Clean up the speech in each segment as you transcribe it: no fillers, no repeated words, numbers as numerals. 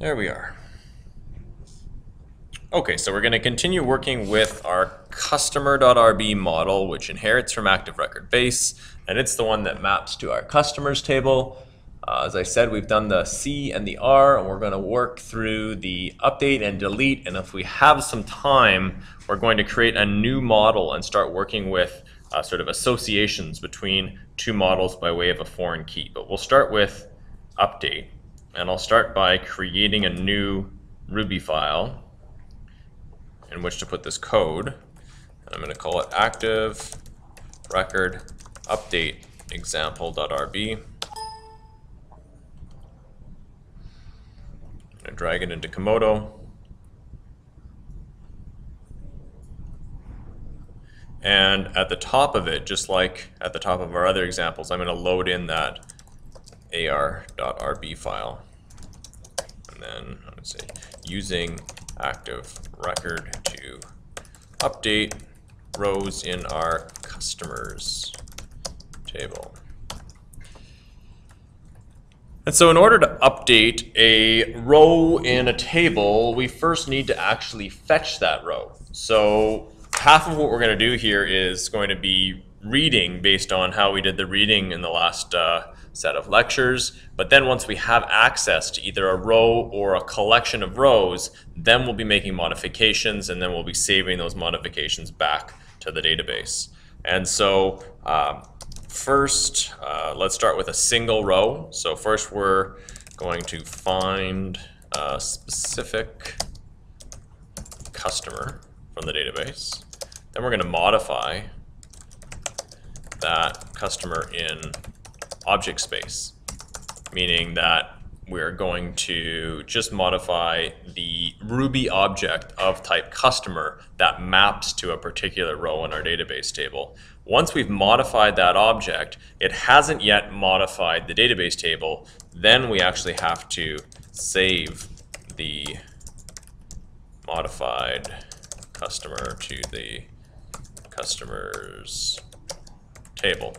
There we are. Okay, so we're going to continue working with our customer.rb model, which inherits from ActiveRecord base, and it's the one that maps to our customers table. As I said, we've done the C and the R, and we're going to work through the update and delete, and if we have some time, we're going to create a new model and start working with sort of associations between two models by way of a foreign key. But we'll start with update, and I'll start by creating a new Ruby file in which to put this code. And I'm going to call it ActiveRecord update example.rb. I'm going to drag it into Komodo. And at the top of it, just like at the top of our other examples, I'm going to load in that ar.rb file. And then I'm going to say using ActiveRecord to update rows in our customers table. And so in order to update a row in a table, we first need to actually fetch that row. So half of what we're going to do here is going to be reading based on how we did the reading in the last set of lectures. But then once we have access to either a row or a collection of rows, then we'll be making modifications, and then we'll be saving those modifications back to the database. And so first, let's start with a single row. So first we're going to find a specific customer from the database. Then we're going to modify that customer in object space, meaning that we're going to just modify the Ruby object of type customer that maps to a particular row in our database table. Once we've modified that object, it hasn't yet modified the database table, then we actually have to save the modified customer to the customers table.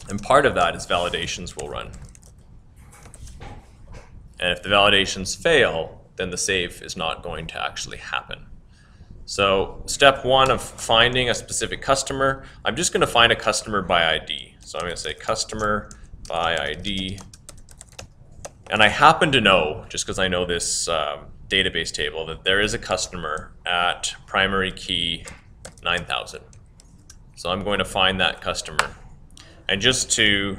And part of that is validations will run. And if the validations fail, then the save is not going to actually happen. So step one of finding a specific customer, I'm just going to find a customer by ID. So I'm going to say customer by ID. And I happen to know, just because I know this database table, that there is a customer at primary key 9000. So I'm going to find that customer. And just to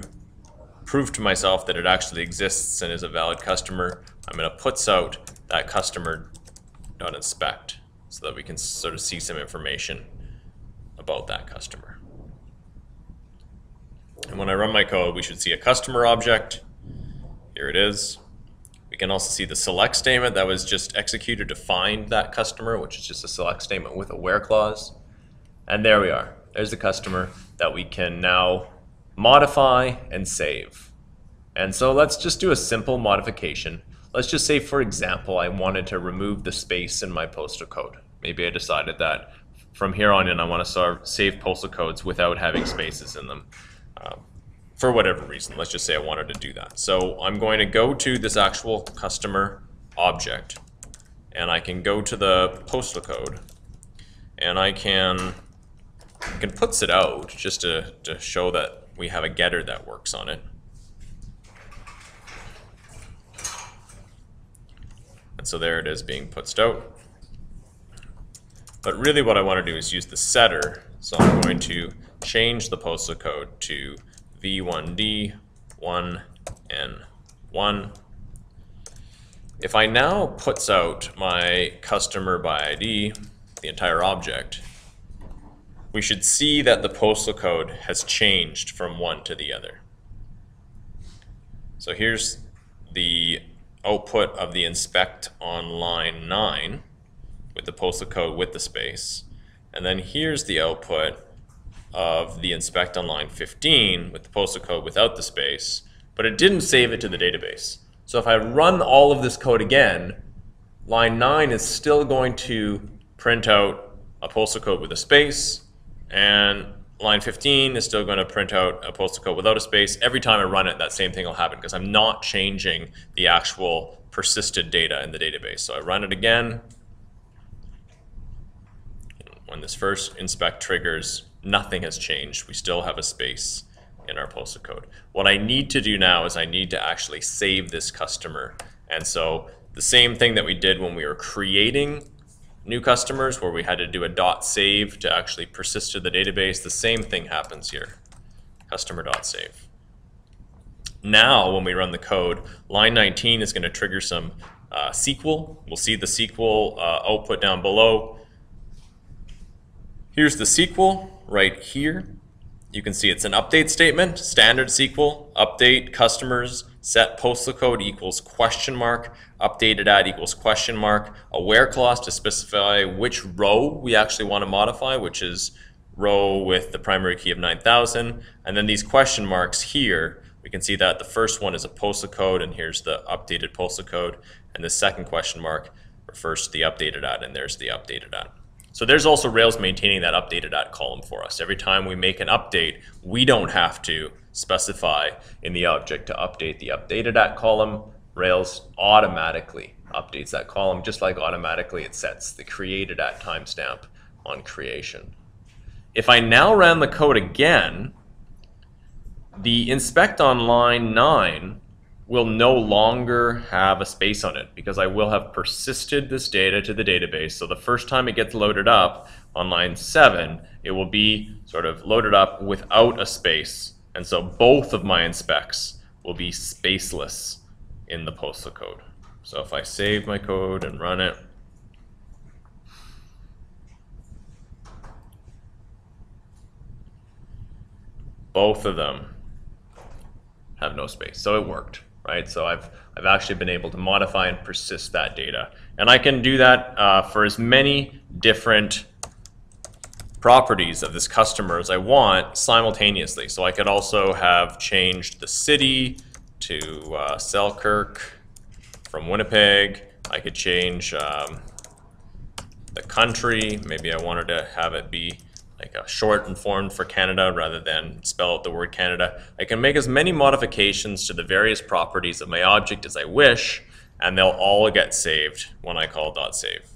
prove to myself that it actually exists and is a valid customer, I'm going to puts out that customer.inspect so that we can sort of see some information about that customer. And when I run my code, we should see a customer object. Here it is. We can also see the select statement that was just executed to find that customer, which is just a select statement with a where clause. And there we are. There's the customer that we can now modify and save. And so let's just do a simple modification. Let's just say, for example, I wanted to remove the space in my postal code. Maybe I decided that from here on in I want to save postal codes without having spaces in them. For whatever reason, let's just say I wanted to do that. So I'm going to go to this actual customer object, and I can go to the postal code, and I can puts it out just to show that we have a getter that works on it. And so there it is being putsed out. But really what I want to do is use the setter. So I'm going to change the postal code to V1D1N1. If I now puts out my customer by ID, the entire object, we should see that the postal code has changed from one to the other. So here's the output of the inspect on line 9 with the postal code with the space. And then here's the output of the inspect on line 15 with the postal code without the space, but it didn't save it to the database. So if I run all of this code again, line 9 is still going to print out a postal code with a space, and line 15 is still going to print out a postal code without a space. Every time I run it, that same thing will happen because I'm not changing the actual persisted data in the database. So I run it again. When this first inspect triggers, nothing has changed. We still have a space in our postal code. What I need to do now is I need to actually save this customer. And so the same thing that we did when we were creating new customers, where we had to do a .save to actually persist to the database, the same thing happens here. Customer.save. Now, when we run the code, line 19 is going to trigger some SQL. We'll see the SQL output down below. Here's the SQL right here. You can see it's an update statement, standard SQL, update customers, set postal code equals question mark, updated at equals question mark, a where clause to specify which row we actually want to modify, which is row with the primary key of 9,000. And then these question marks here, we can see that the first one is a postal code, and here's the updated postal code. And the second question mark refers to the updated at, and there's the updated at. So there's also Rails maintaining that updated at column for us. Every time we make an update, we don't have to specify in the object to update the updated at column. Rails automatically updates that column, just like automatically it sets the created at timestamp on creation. If I now ran the code again, the inspect on line 9 will no longer have a space on it, because I will have persisted this data to the database. So the first time it gets loaded up on line 7, it will be sort of loaded up without a space. And so both of my inspects will be spaceless in the postal code. So if I save my code and run it, both of them have no space. So it worked. Right, so I've actually been able to modify and persist that data, and I can do that for as many different properties of this customer as I want simultaneously. So I could also have changed the city to Selkirk from Winnipeg. I could change the country. Maybe I wanted to have it be like a short form for Canada rather than spell out the word Canada. I can make as many modifications to the various properties of my object as I wish, and they'll all get saved when I call .save.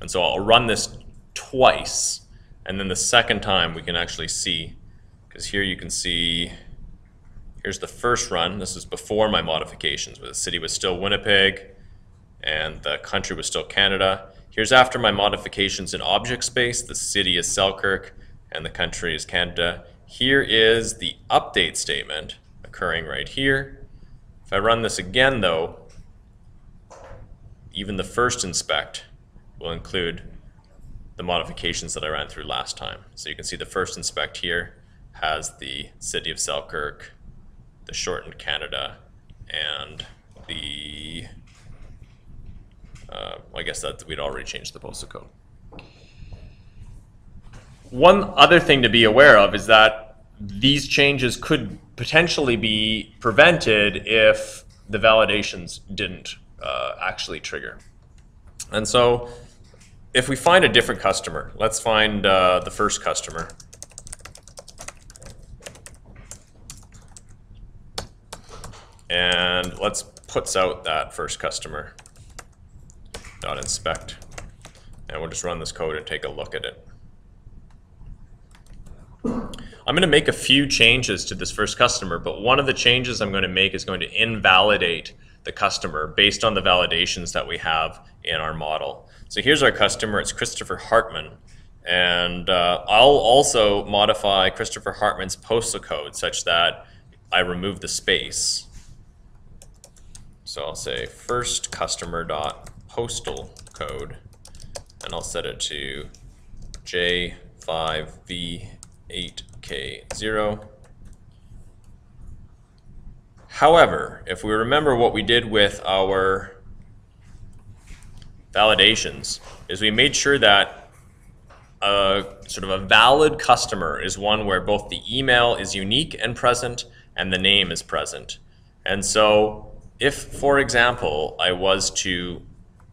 And so I'll run this twice, and then the second time we can actually see, because here you can see, here's the first run. This is before my modifications, where the city was still Winnipeg, and the country was still Canada. Here's after my modifications in object space. The city is Selkirk and the country is Canada. Here is the update statement occurring right here. If I run this again though, even the first inspect will include the modifications that I ran through last time. So you can see the first inspect here has the city of Selkirk, the shortened Canada, and the I guess that we'd already changed the postal code. One other thing to be aware of is that these changes could potentially be prevented if the validations didn't actually trigger. And so if we find a different customer, let's find the first customer. And let's puts out that first customer. .inspect, and we'll just run this code and take a look at it. I'm going to make a few changes to this first customer, but one of the changes I'm going to make is going to invalidate the customer based on the validations that we have in our model. So here's our customer, it's Christopher Hartman, and I'll also modify Christopher Hartman's postal code such that I remove the space. So I'll say first customer dot postal code, and I'll set it to J5V8K0. However, if we remember what we did with our validations, is we made sure that sort of a valid customer is one where both the email is unique and present and the name is present. And so if, for example, I was to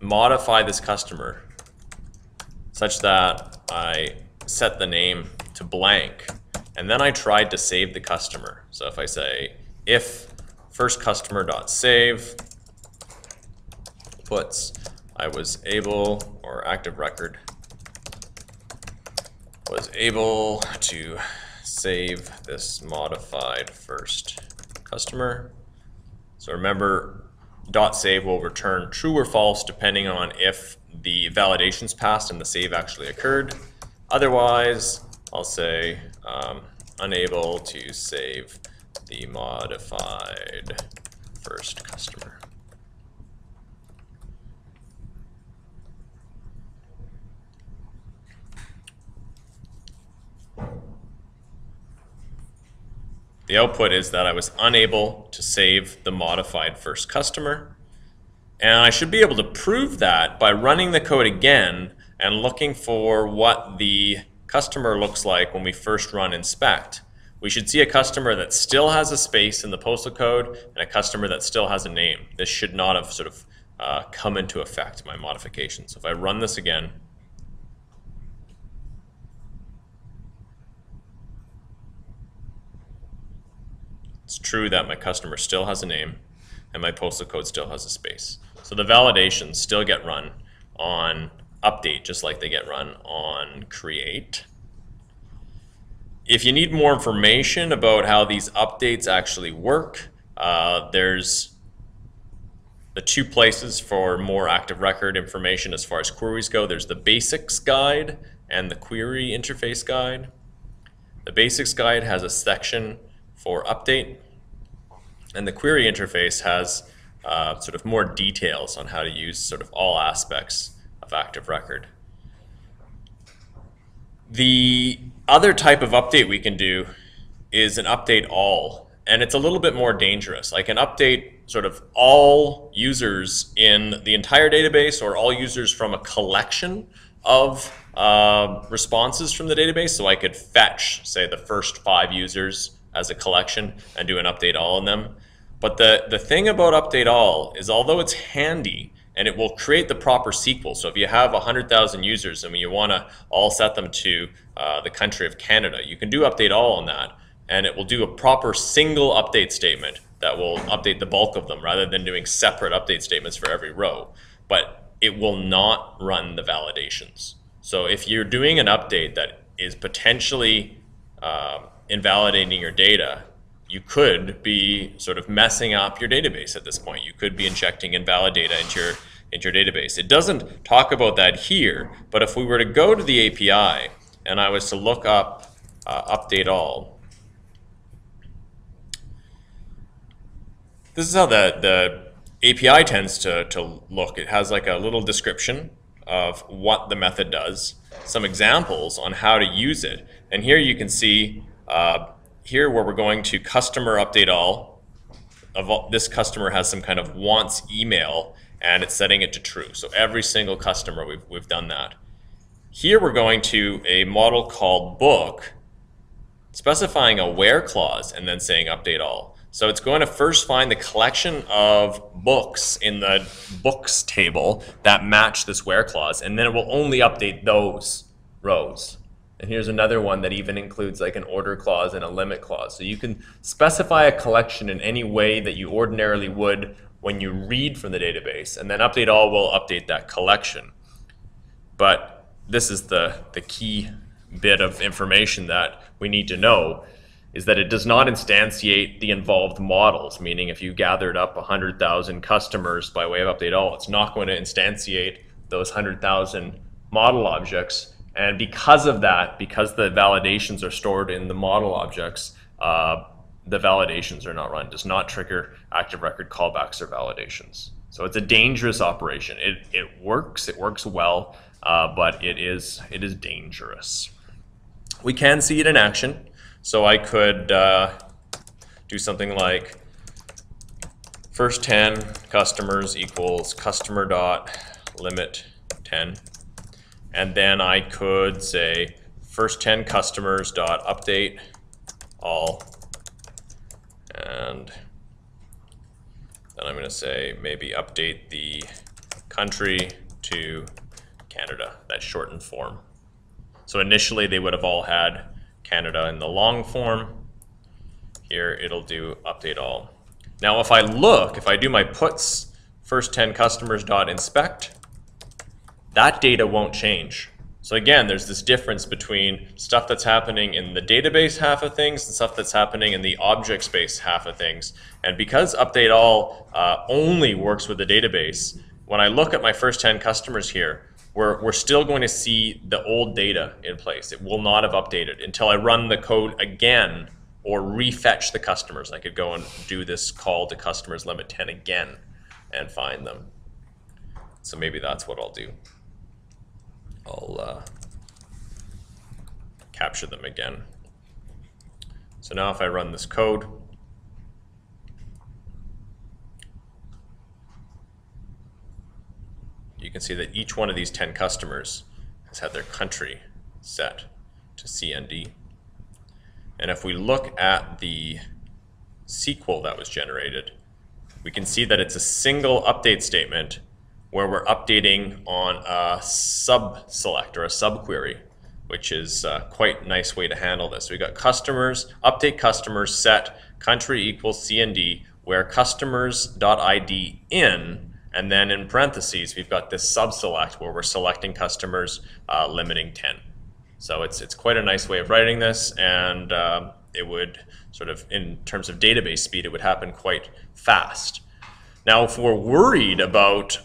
modify this customer such that I set the name to blank, and then I tried to save the customer. So if I say if first customer.save puts I was able, or ActiveRecord was able to save this modified first customer. So remember, .save will return true or false depending on if the validation's passed and the save actually occurred. Otherwise, I'll say unable to save the modified first customer. The output is that I was unable to save the modified first customer. And I should be able to prove that by running the code again and looking for what the customer looks like when we first run inspect. We should see a customer that still has a space in the postal code and a customer that still has a name. This should not have sort of come into effect, my modification. So if I run this again, it's true that my customer still has a name and my postal code still has a space. So the validations still get run on update just like they get run on create. If you need more information about how these updates actually work, there's the two places for more ActiveRecord information as far as queries go. There's the basics guide and the query interface guide. The basics guide has a section for update, and the query interface has sort of more details on how to use sort of all aspects of ActiveRecord. The other type of update we can do is an update all, and it's a little bit more dangerous. I can update sort of all users in the entire database or all users from a collection of responses from the database. So I could fetch, say, the first 5 users as a collection and do an update all on them. But the thing about update all is, although it's handy and it will create the proper SQL, so if you have 100,000 users and you want to all set them to the country of Canada, you can do update all on that, and it will do a proper single update statement that will update the bulk of them rather than doing separate update statements for every row. But it will not run the validations. So if you're doing an update that is potentially invalidating your data, you could be sort of messing up your database at this point. You could be injecting invalid data into your database. It doesn't talk about that here, but if we were to go to the API and I was to look up update all, this is how the API tends to look. It has like a little description of what the method does, some examples on how to use it, and here you can see here where we're going to customer update all, this customer has some kind of wants email and it's setting it to true. So every single customer, we've done that. Here we're going to a model called book, specifying a where clause and then saying update all. So it's going to first find the collection of books in the books table that match this where clause, and then it will only update those rows. And here's another one that even includes like an order clause and a limit clause. So you can specify a collection in any way that you ordinarily would when you read from the database, and then update all will update that collection. But this is the key bit of information that we need to know, is that it does not instantiate the involved models, meaning if you gathered up 100,000 customers by way of update all, it's not going to instantiate those 100,000 model objects. And because of that, because the validations are stored in the model objects, the validations are not run. It does not trigger ActiveRecord callbacks or validations. So it's a dangerous operation. It works well, but it is dangerous. We can see it in action. So I could do something like first 10 customers equals customer dot limit 10. And then I could say first 10 customers dot update all, and then I'm going to say maybe update the country to Canada, that shortened form. So initially they would have all had Canada in the long form. Here it'll do update all. Now if I do my puts first 10 customers dot inspect, that data won't change. So again, there's this difference between stuff that's happening in the database half of things and stuff that's happening in the object space half of things. And because update all only works with the database, when I look at my first 10 customers here, we're still going to see the old data in place. It will not have updated until I run the code again or refetch the customers. I could go and do this call to customers limit 10 again and find them. So maybe that's what I'll do. I'll capture them again. So now if I run this code, you can see that each one of these 10 customers has had their country set to CND. And if we look at the SQL that was generated, we can see that it's a single update statement where we're updating on a sub-select or a subquery, which is quite a nice way to handle this. We got customers, update customers set country equals CND, where customers.id in, and then in parentheses, we've got this sub-select where we're selecting customers limiting 10. So it's quite a nice way of writing this, and it would sort of, in terms of database speed, it would happen quite fast. Now, if we're worried about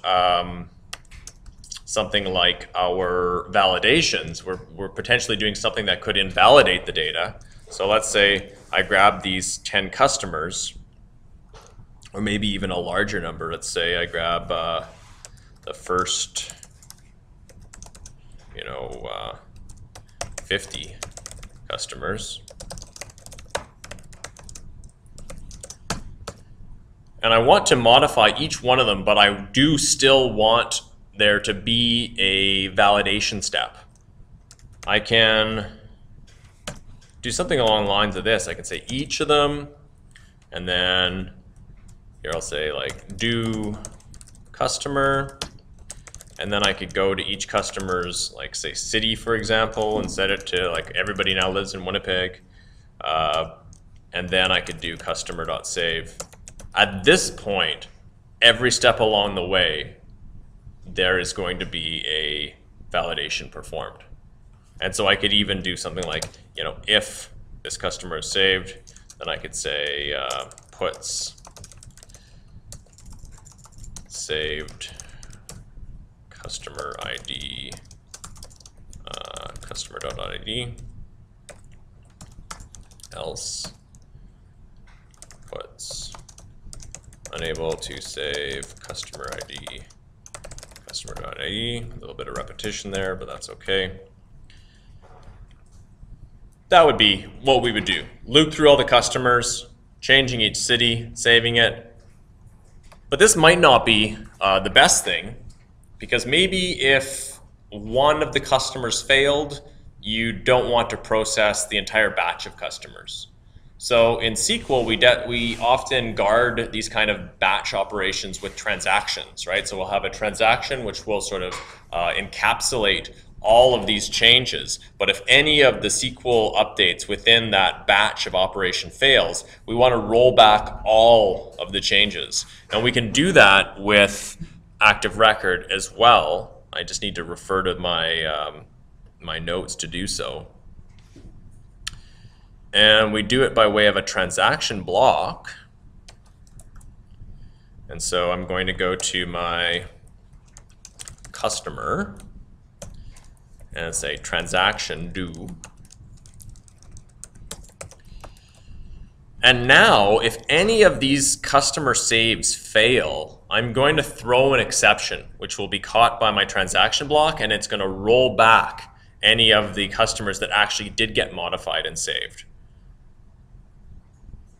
something like our validations, we're potentially doing something that could invalidate the data. So let's say I grab these 10 customers, or maybe even a larger number. Let's say I grab the first, 50 customers. And I want to modify each one of them, but I do still want there to be a validation step. I can do something along the lines of this. I can say each of them, and then here I'll say like do customer, and then I could go to each customer's, like say city, for example, and set it to like everybody now lives in Winnipeg. And then I could do customer.save. At this point, every step along the way, there is going to be a validation performed. And so I could even do something like, if this customer is saved, then I could say puts saved customer ID, customer.id, else puts unable to save customer ID, customer.id. A little bit of repetition there, but that's okay. That would be what we would do. Loop through all the customers, changing each city, saving it. But this might not be the best thing, because maybe if one of the customers failed, you don't want to process the entire batch of customers. So in SQL, we often guard these kind of batch operations with transactions, right? So we'll have a transaction which will sort of encapsulate all of these changes. But if any of the SQL updates within that batch of operation fails, we want to roll back all of the changes. And we can do that with ActiveRecord as well. I just need to refer to my, my notes to do so. And we do it by way of a transaction block. And so I'm going to go to my customer and say transaction do. And now if any of these customer saves fail, I'm going to throw an exception, which will be caught by my transaction block, and it's going to roll back any of the customers that actually did get modified and saved.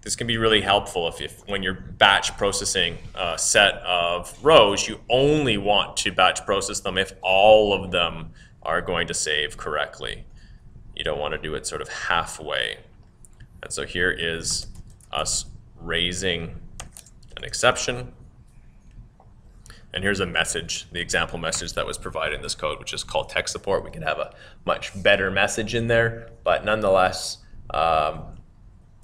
This can be really helpful if when you're batch processing a set of rows, you only want to batch process them if all of them are going to save correctly. You don't want to do it sort of halfway. And so here is us raising an exception. And here's a message, the example message that was provided in this code, which is called tech support. We could have a much better message in there, but nonetheless,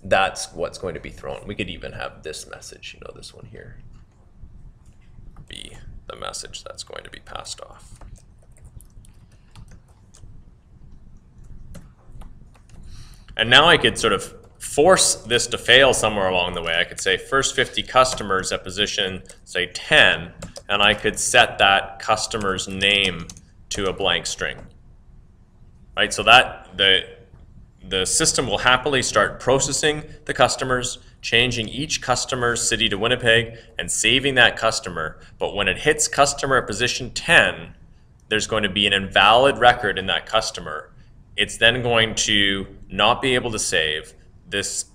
that's what's going to be thrown. We could even have this message, you know, this one here, be the message that's going to be passed off. And now I could sort of force this to fail somewhere along the way. I could say first 50 customers at position, say 10, and I could set that customer's name to a blank string. Right, so that the system will happily start processing the customers, changing each customer's city to Winnipeg, and saving that customer. But when it hits customer at position 10, there's going to be an invalid record in that customer. It's then going to not be able to save. This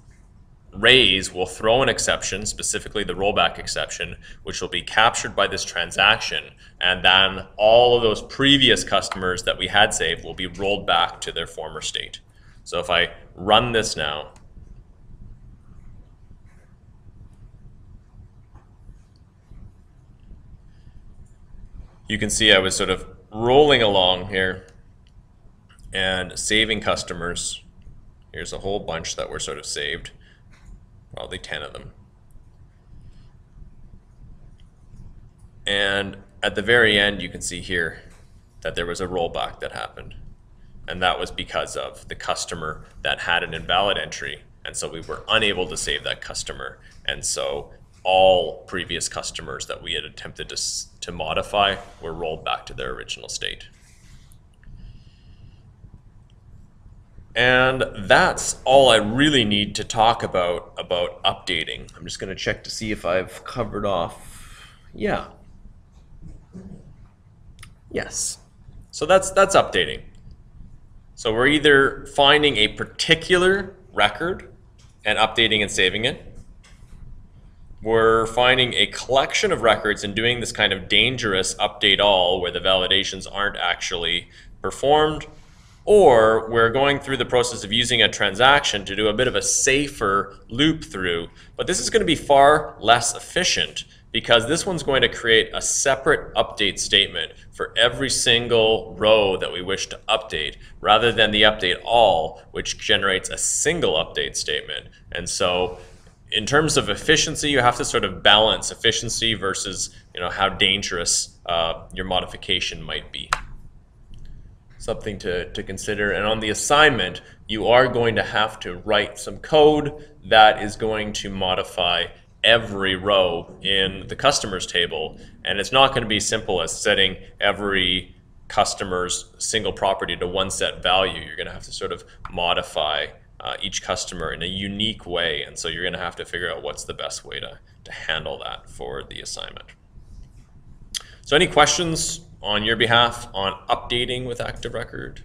raise will throw an exception, specifically the rollback exception, which will be captured by this transaction, and then all of those previous customers that we had saved will be rolled back to their former state. So if I run this now, you can see I was sort of rolling along here and saving customers. Here's a whole bunch that were sort of saved, probably 10 of them. And at the very end, you can see here that there was a rollback that happened. And that was because of the customer that had an invalid entry. And so we were unable to save that customer. And so all previous customers that we had attempted to modify were rolled back to their original state. And that's all I really need to talk about updating. I'm just going to check to see if I've covered off. Yeah. Yes. So that's updating. So we're either finding a particular record and updating and saving it. We're finding a collection of records and doing this kind of dangerous update all where the validations aren't actually performed. Or we're going through the process of using a transaction to do a bit of a safer loop through. But this is going to be far less efficient because this one's going to create a separate update statement for every single row that we wish to update, rather than the update all, which generates a single update statement. And so in terms of efficiency, you have to sort of balance efficiency versus, how dangerous your modification might be. Something to consider. And on the assignment, you are going to have to write some code that is going to modify every row in the customers table. And it's not going to be simple as setting every customer's single property to one set value. You're going to have to sort of modify each customer in a unique way. And so you're going to have to figure out what's the best way to handle that for the assignment. So any questions on your behalf on updating with ActiveRecord?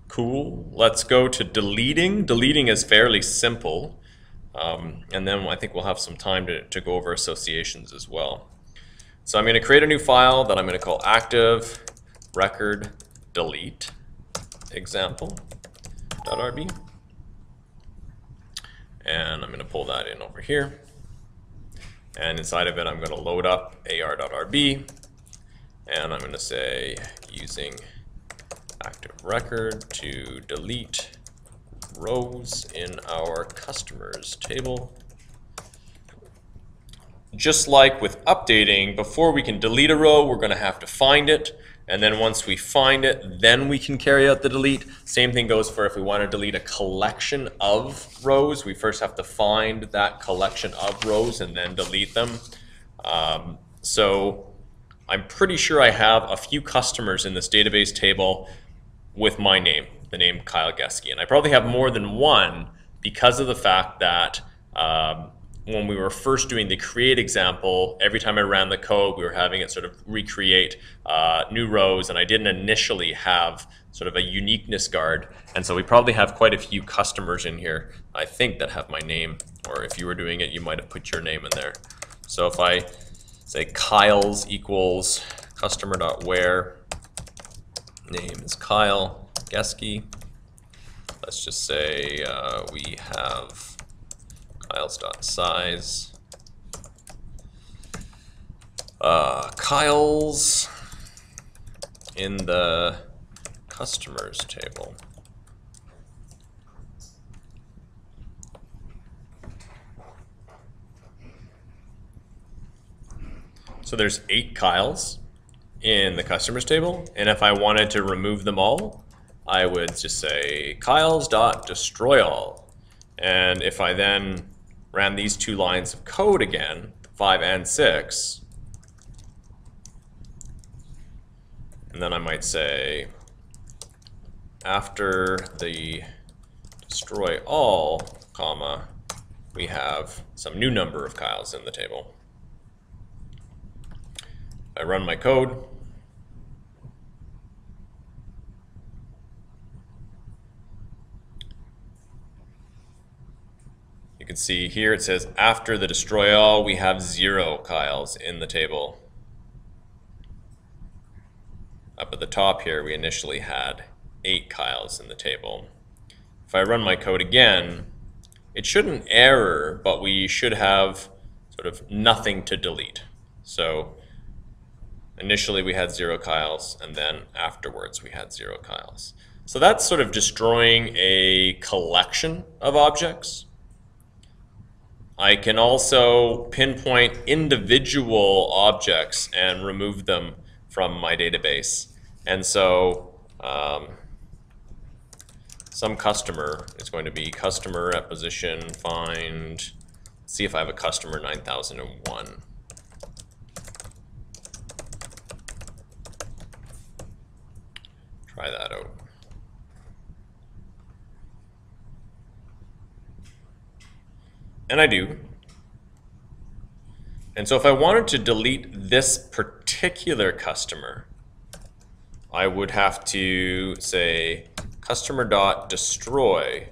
Cool. Let's go to deleting. Deleting is fairly simple. And then I think we'll have some time to go over associations as well. So I'm going to create a new file that I'm going to call ActiveRecord delete example.rb. And I'm going to pull that in over here. And inside of it, I'm going to load up ar.rb, and I'm going to say using ActiveRecord to delete rows in our customers table. Just like with updating, before we can delete a row, we're going to have to find it. And then once we find it, then we can carry out the delete. Same thing goes for if we want to delete a collection of rows. We first have to find that collection of rows and then delete them. So I'm pretty sure I have a few customers in this database table with my name, the name Kyle Geske. And I probably have more than one because of the fact that when we were first doing the create example, every time I ran the code, we were having it sort of recreate new rows, and I didn't initially have sort of a uniqueness guard. And so we probably have quite a few customers in here, I think, that have my name, or if you were doing it, you might have put your name in there. So if I say Kyle's equals customer.where, name is Kyle Geske, let's just say we have Kyle's.size Kyle's in the customers table. So there's 8 Kyles in the customers table, and if I wanted to remove them all, I would just say Kyles.destroyAll. And if I then ran these 2 lines of code again, 5 and 6, and then I might say, after the destroy all, comma, we have some new number of Kyles in the table. I run my code. You can see here it says after the destroy all, we have 0 Kyles in the table. Up at the top here, we initially had 8 Kyles in the table. If I run my code again, it shouldn't error, but we should have sort of nothing to delete. So initially we had 0 Kyles, and then afterwards we had 0 Kyles. So that's sort of destroying a collection of objects. I can also pinpoint individual objects and remove them from my database. And so some customer is going to be customer at position find, see if I have a customer 9001. Try that out. And I do. And so if I wanted to delete this particular customer, I would have to say customer.destroy.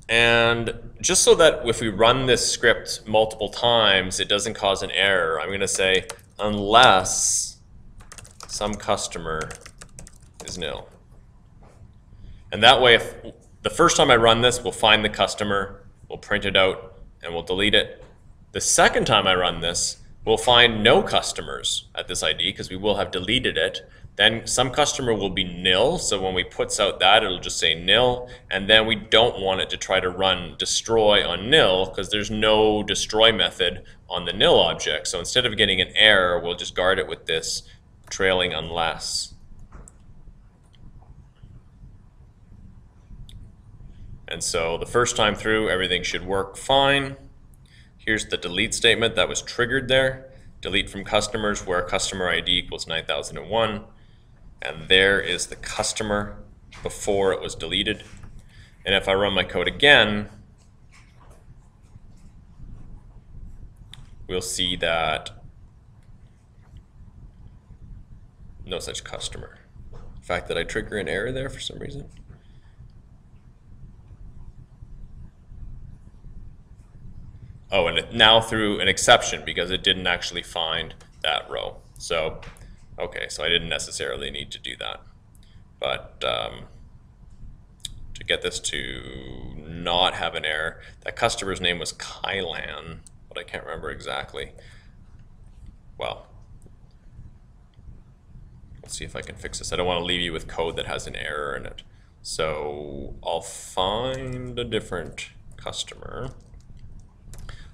And just so that if we run this script multiple times, it doesn't cause an error, I'm going to say unless some customer is nil. And that way, if the first time I run this, we'll find the customer, we'll print it out, and we'll delete it. The second time I run this, we'll find no customers at this ID because we will have deleted it. Then some customer will be nil, so when we puts out that, it'll just say nil, and then we don't want it to try to run destroy on nil because there's no destroy method on the nil object. So instead of getting an error, we'll just guard it with this trailing unless. And so the first time through, everything should work fine. Here's the delete statement that was triggered there. Delete from customers where customer ID equals 9001. And there is the customer before it was deleted. And if I run my code again, we'll see that no such customer. The fact that I trigger an error there for some reason. Oh, and it now threw an exception because it didn't actually find that row. So, okay, so I didn't necessarily need to do that. But to get this to not have an error, that customer's name was Kylan, but I can't remember exactly. Well, let's see if I can fix this. I don't want to leave you with code that has an error in it. So I'll find a different customer.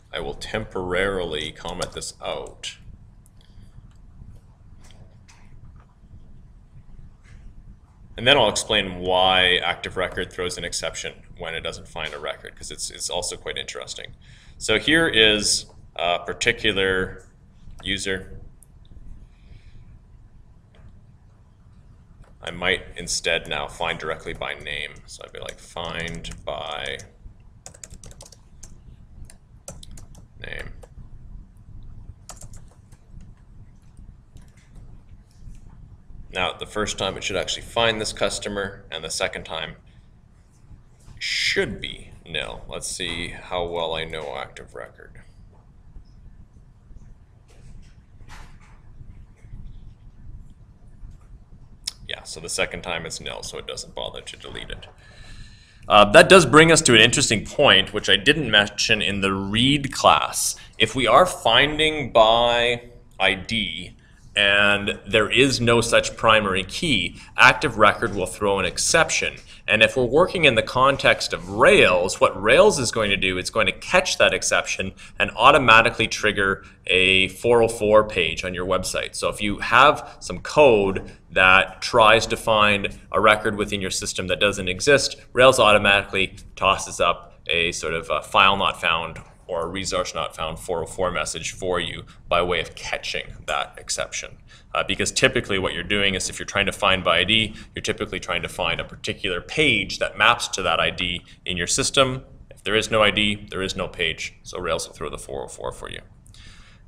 I will temporarily comment this out. And then I'll explain why ActiveRecord throws an exception when it doesn't find a record, because it's also quite interesting. So here is a particular user. I might instead now find directly by name. So I'd be like find by name. Now, the first time it should actually find this customer, and the second time should be nil. Let's see how well I know ActiveRecord. Yeah, so the second time it's nil, so it doesn't bother to delete it. That does bring us to an interesting point, which I didn't mention in the read class. If we are finding by ID and there is no such primary key, ActiveRecord will throw an exception. And if we're working in the context of Rails, what Rails is going to do, it's going to catch that exception and automatically trigger a 404 page on your website. So if you have some code that tries to find a record within your system that doesn't exist, Rails automatically tosses up a sort of a file not found or a resource not found 404 message for you by way of catching that exception. Because typically what you're doing is if you're trying to find by ID, you're typically trying to find a particular page that maps to that ID in your system. If there is no ID, there is no page, so Rails will throw the 404 for you.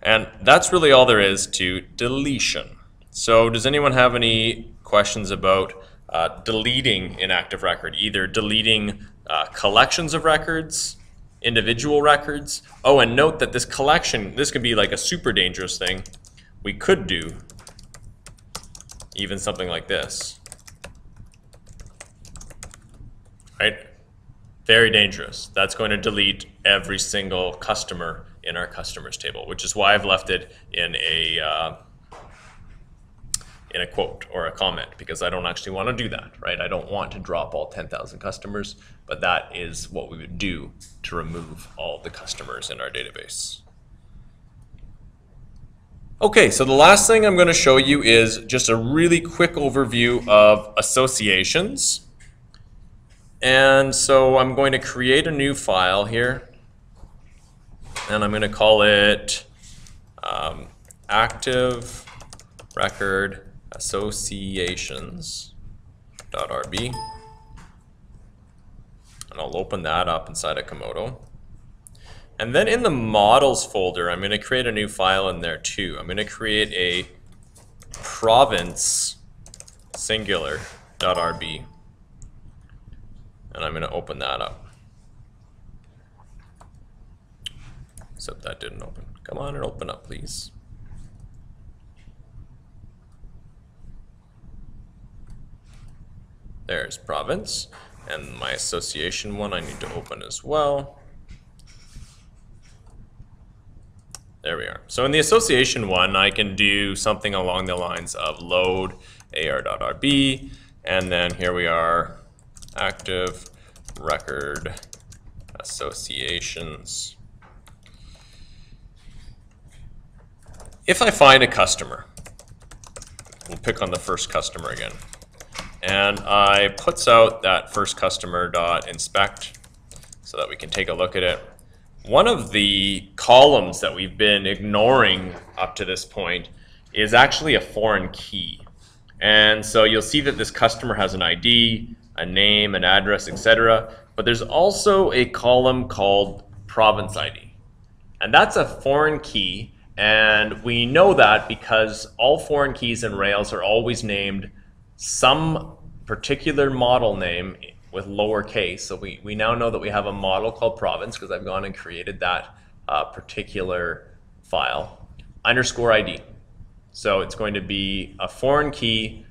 And that's really all there is to deletion. So does anyone have any questions about deleting in ActiveRecord, either deleting collections of records, individual records? Oh, and note that this collection, this could be like a super dangerous thing. We could do even something like this, right? Very dangerous. That's going to delete every single customer in our customers table, which is why I've left it in a quote or a comment, because I don't actually want to do that, right? I don't want to drop all 10,000 customers, but that is what we would do to remove all the customers in our database. Okay, so the last thing I'm going to show you is just a really quick overview of associations. And so I'm going to create a new file here, and I'm going to call it ActiveRecord associations.rb, and I'll open that up inside of Komodo. And then in the models folder, I'm going to create a new file in there too. I'm going to create a province singular.rb, and I'm going to open that up. Except that didn't open. Come on and open up, please. There's province, and my association one I need to open as well. There we are. So in the association one, I can do something along the lines of load ar.rb, and then here we are, ActiveRecord associations. If I find a customer, we'll pick on the first customer again, and I puts out that first customer.inspect so that we can take a look at it. One of the columns that we've been ignoring up to this point is actually a foreign key. And so you'll see that this customer has an ID, a name, an address, etc. But there's also a column called province ID. And that's a foreign key. And we know that because all foreign keys in Rails are always named some particular model name with lowercase. So we now know that we have a model called province because I've gone and created that particular file, underscore ID. So it's going to be a foreign key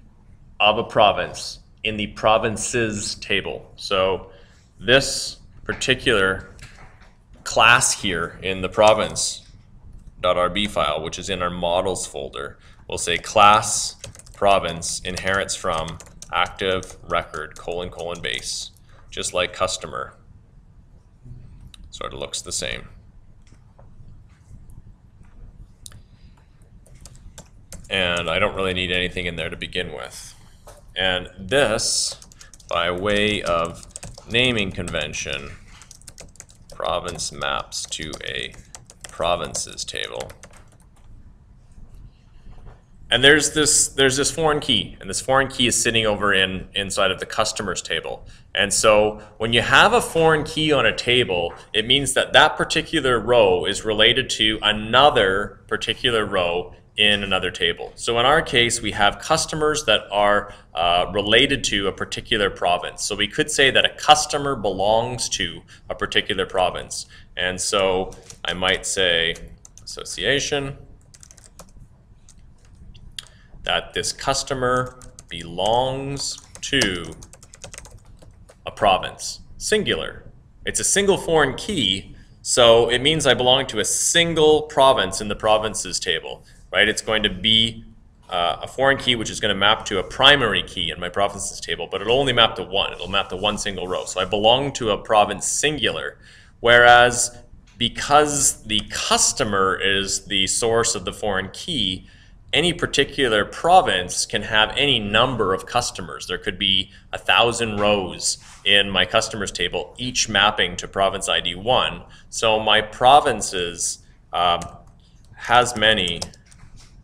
of a province in the provinces table. So this particular class here in the province.rb file, which is in our models folder, will say class province inherits from ActiveRecord : base, just like customer. Sort of looks the same. And I don't really need anything in there to begin with. And this, by way of naming convention, province maps to a provinces table. And there's this foreign key, and this foreign key is sitting over inside of the customers table. And so when you have a foreign key on a table, it means that that particular row is related to another particular row in another table. So in our case, we have customers that are related to a particular province. So we could say that a customer belongs to a particular province. And so I might say association, that this customer belongs to a province, singular. It's a single foreign key, so it means I belong to a single province in the provinces table. right? It's going to be a foreign key which is going to map to a primary key in my provinces table, but it'll only map to one. It'll map to one single row. So I belong to a province singular, whereas because the customer is the source of the foreign key, any particular province can have any number of customers. There could be 1,000 rows in my customers table, each mapping to province ID 1. So my provinces has many.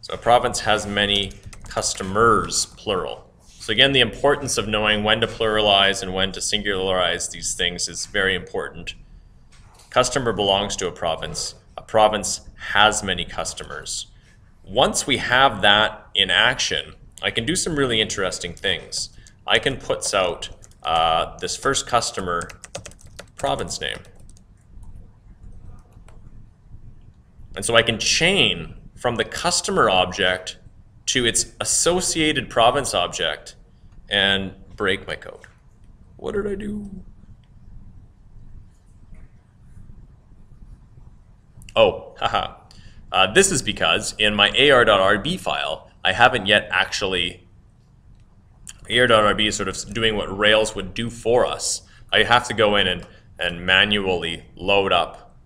So a province has many customers, plural. So again, the importance of knowing when to pluralize and when to singularize these things is very important. Customer belongs to a province. A province has many customers. Once we have that in action, I can do some really interesting things. I can put out this first customer province name. And so I can chain from the customer object to its associated province object and break my code. What did I do? Oh, haha. This is because in my ar.rb file, I haven't yet actually, ar.rb is sort of doing what Rails would do for us. I have to go in and manually load up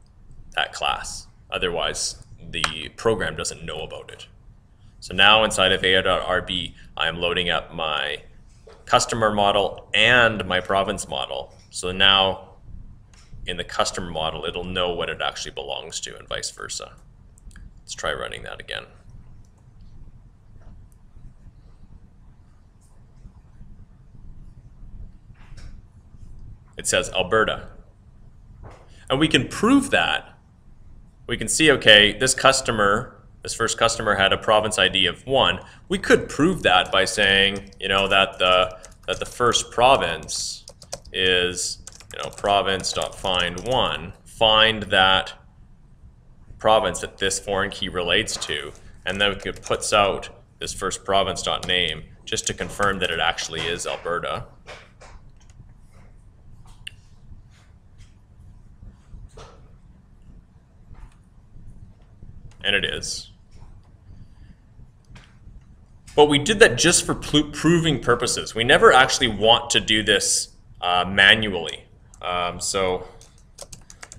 that class. Otherwise, the program doesn't know about it. So now inside of ar.rb, I am loading up my customer model and my province model. So now in the customer model, it'll know what it actually belongs to and vice versa. Let's try running that again. It says Alberta. And we can prove that. We can see, okay, this first customer had a province ID of 1. We could prove that by saying, that the first province is, province.find1, find that province that this foreign key relates to, and then we could put out this first province.name just to confirm that it actually is Alberta. And it is. But we did that just for proving purposes. We never actually want to do this manually. So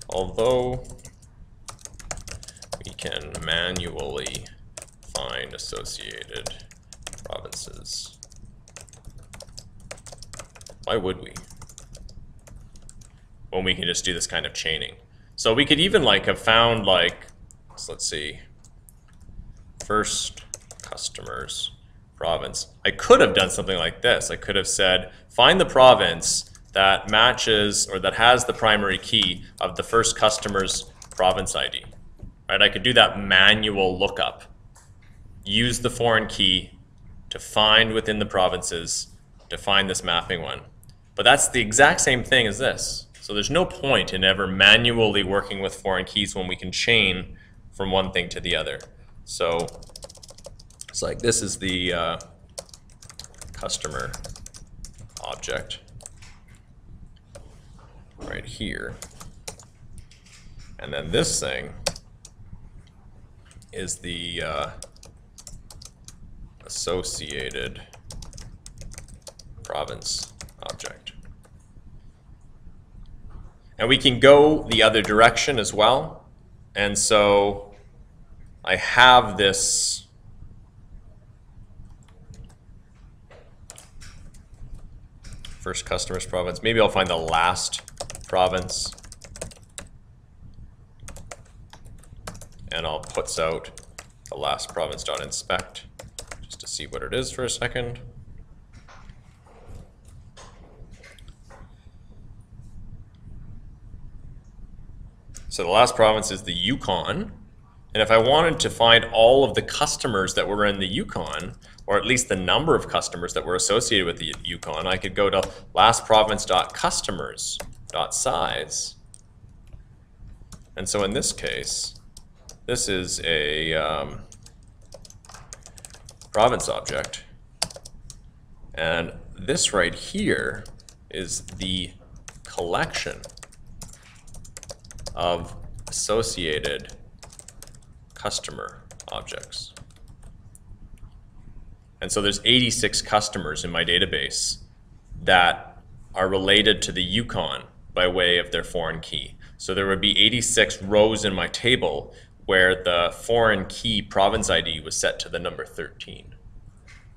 although we can manually find associated provinces, why would we? When we can just do this kind of chaining. So we could even have found so let's see, first customers province. I could have done something like this. I could have said, find the province that matches or that has the primary key of the first customer's province ID. Right? I could do that manual lookup. Use the foreign key to find within the provinces to find this mapping one. But that's the exact same thing as this. So there's no point in ever manually working with foreign keys when we can chain from one thing to the other. So it's like this is the customer object right here. And then this thing is the associated province object. And we can go the other direction as well. And so I have this first customer's province. Maybe I'll find the last province. And I'll put out the last province.inspect just to see what it is for a second. So the last province is the Yukon. And if I wanted to find all of the customers that were in the Yukon, or at least the number of customers that were associated with the Yukon, I could go to lastprovince.customers.size. And so in this case, this is a province object. And this right here is the collection of associated customer objects. And so there's 86 customers in my database that are related to the Yukon by way of their foreign key. So there would be 86 rows in my table where the foreign key province ID was set to the number 13.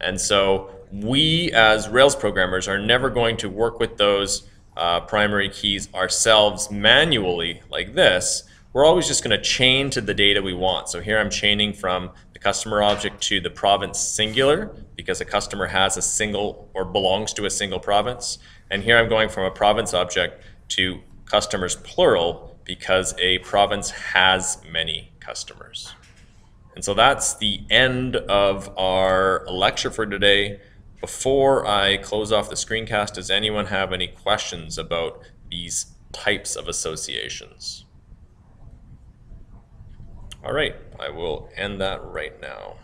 And so we as Rails programmers are never going to work with those primary keys ourselves manually like this. We're always just going to chain to the data we want. So here I'm chaining from the customer object to the province singular because a customer has a single or belongs to a single province. And here I'm going from a province object to customers plural because a province has many customers. And so that's the end of our lecture for today. Before I close off the screencast, does anyone have any questions about these types of associations? All right, I will end that right now.